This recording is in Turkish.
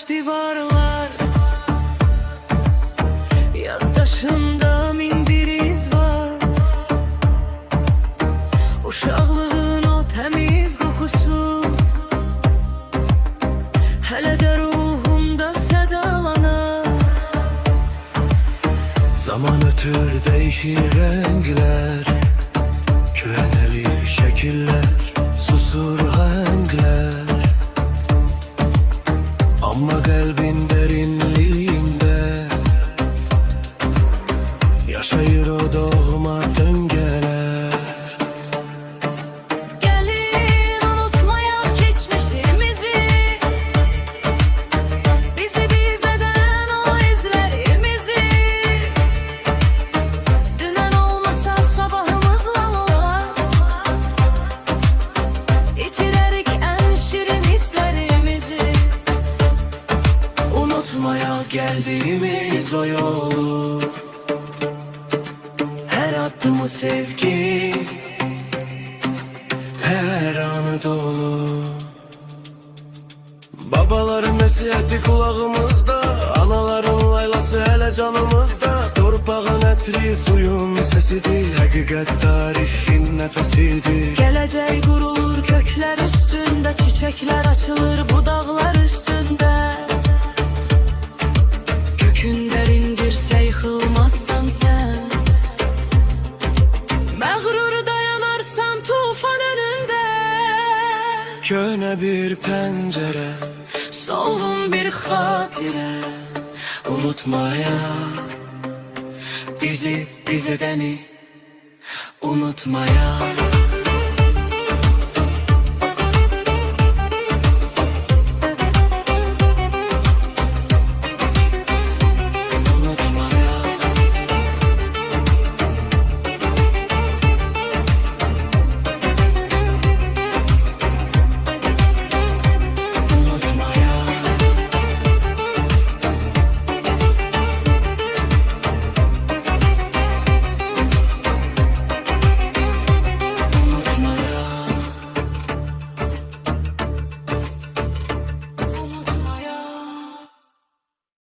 taş divarlar, yaddaşımda min bir iz var. Uşaqlığın o təmiz qoxusu hələ də ruhumda sədalanar. Zaman ötür değişir renkler, köhnelir şekiller, susur ahenkler. Ama kalbin derinliğinde yaşayır o doğma döngeler. Gelin unutmayaq keçmişimizi, bizi biz eden o izlerimizi. Dünen olmasa sabahımızla olar, itirerik en şirin hislerimizi. Unutmaya geldiğimiz o yolu, her adımı sevgi, her anı dolu. Babaların nesihati kulağımızda, anaların laylası hele canımızda. Torpağın etri suyun sesidir, hakikat tarihin nefesidir. Geleceği kurulur kökler üstünde, çiçekler açılır bu dağlar üstünde. Kökün derindirse yıkılmazsan sen, mağrur dayanarsan tufan önünde. Köhne bir pencere, Solgun bir hatire, unutmaya bizi biz edeni unutmaya.